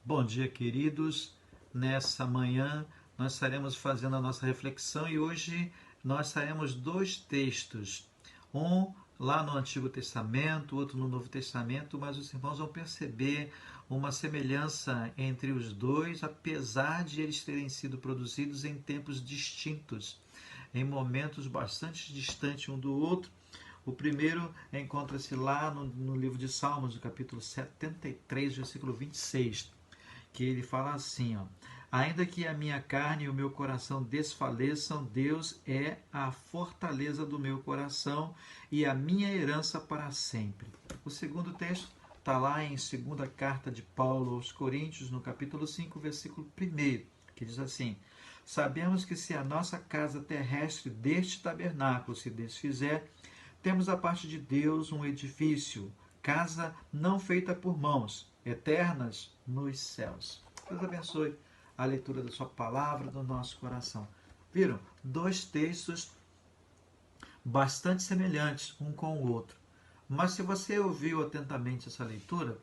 Bom dia, queridos. Nessa manhã nós estaremos fazendo a nossa reflexão e hoje nós faremos dois textos, um lá no Antigo Testamento, outro no Novo Testamento, mas os irmãos vão perceber uma semelhança entre os dois, apesar de eles terem sido produzidos em tempos distintos, em momentos bastante distantes um do outro. O primeiro encontra-se lá no livro de Salmos, no capítulo 73, versículo 26, que ele fala assim, ó: ainda que a minha carne e o meu coração desfaleçam, Deus é a fortaleza do meu coração e a minha herança para sempre. O segundo texto está lá em segunda carta de Paulo aos Coríntios, no capítulo 5, versículo 1, que diz assim: sabemos que se a nossa casa terrestre deste tabernáculo se desfizer, temos da parte de Deus um edifício, casa não feita por mãos, eternas nos céus. Deus abençoe a leitura da sua palavra no nosso coração. Viram? Dois textos bastante semelhantes um com o outro. Mas se você ouviu atentamente essa leitura,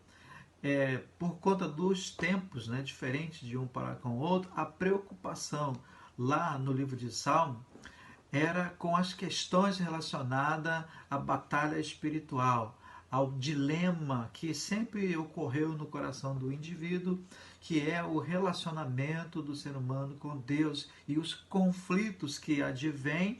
por conta dos tempos, né, diferentes de um para com o outro, a preocupação lá no livro de Salmo era com as questões relacionadas à batalha espiritual, ao dilema que sempre ocorreu no coração do indivíduo, que é o relacionamento do ser humano com Deus e os conflitos que advêm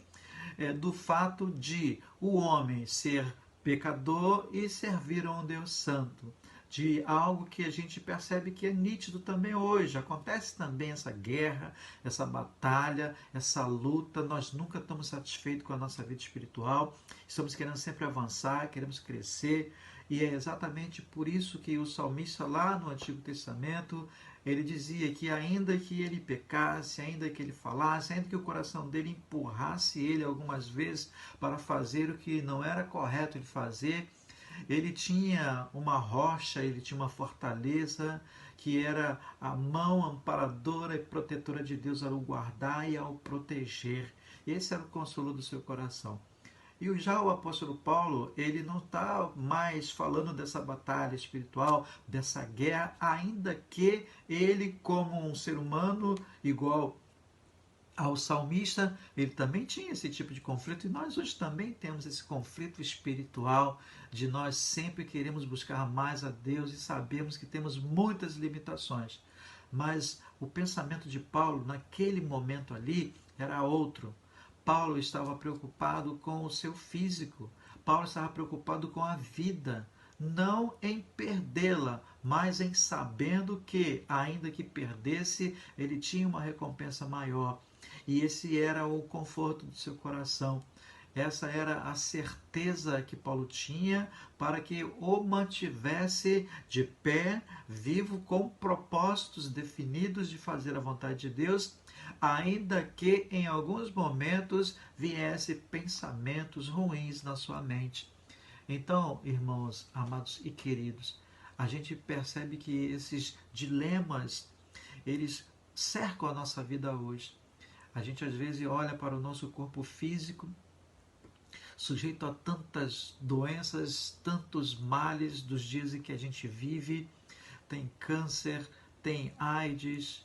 do fato de o homem ser pecador e servir a um Deus santo, de algo que a gente percebe que é nítido também hoje. Acontece também essa guerra, essa batalha, essa luta. Nós nunca estamos satisfeitos com a nossa vida espiritual, estamos querendo sempre avançar, queremos crescer, e é exatamente por isso que o salmista lá no Antigo Testamento, ele dizia que ainda que ele pecasse, ainda que ele falasse, ainda que o coração dele empurrasse ele algumas vezes para fazer o que não era correto ele fazer, ele tinha uma rocha, ele tinha uma fortaleza, que era a mão amparadora e protetora de Deus ao guardar e ao proteger. Esse era o consolo do seu coração. E já o apóstolo Paulo, ele não está mais falando dessa batalha espiritual, dessa guerra, ainda que ele, como um ser humano igual ao salmista, ele também tinha esse tipo de conflito, e nós hoje também temos esse conflito espiritual de nós sempre queremos buscar mais a Deus e sabemos que temos muitas limitações. Mas o pensamento de Paulo naquele momento ali era outro. Paulo estava preocupado com o seu físico. Paulo estava preocupado com a vida, não em perdê-la, mas em sabendo que, ainda que perdesse, ele tinha uma recompensa maior. E esse era o conforto do seu coração. Essa era a certeza que Paulo tinha para que o mantivesse de pé, vivo, com propósitos definidos de fazer a vontade de Deus, ainda que em alguns momentos viesse pensamentos ruins na sua mente. Então, irmãos, amados e queridos, a gente percebe que esses dilemas, eles cercam a nossa vida hoje. A gente às vezes olha para o nosso corpo físico, sujeito a tantas doenças, tantos males dos dias em que a gente vive. Tem câncer, tem AIDS,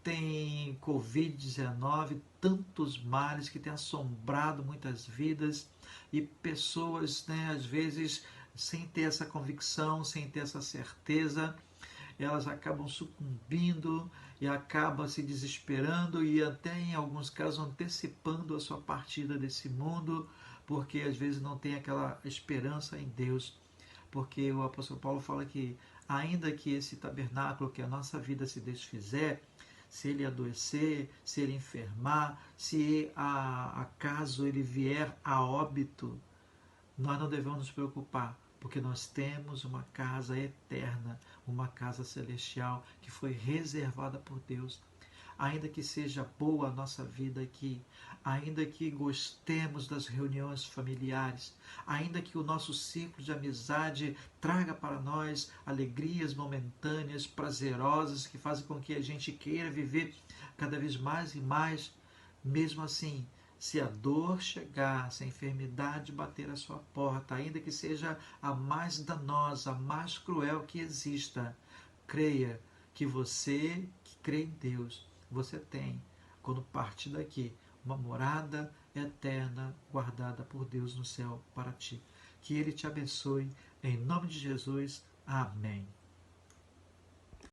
tem Covid-19, tantos males que têm assombrado muitas vidas, e pessoas, né, às vezes, sem ter essa convicção, sem ter essa certeza, elas acabam sucumbindo e acabam se desesperando e até em alguns casos antecipando a sua partida desse mundo, porque às vezes não tem aquela esperança em Deus. Porque o apóstolo Paulo fala que ainda que esse tabernáculo, que a nossa vida se desfizer, se ele adoecer, se ele enfermar, se acaso ele vier a óbito, nós não devemos nos preocupar, porque nós temos uma casa eterna, uma casa celestial que foi reservada por Deus. Ainda que seja boa a nossa vida aqui, ainda que gostemos das reuniões familiares, ainda que o nosso ciclo de amizade traga para nós alegrias momentâneas, prazerosas, que fazem com que a gente queira viver cada vez mais e mais, mesmo assim, se a dor chegar, se a enfermidade bater à sua porta, ainda que seja a mais danosa, a mais cruel que exista, creia que você que crê em Deus, você tem, quando partir daqui, uma morada eterna guardada por Deus no céu para ti. Que Ele te abençoe, em nome de Jesus. Amém.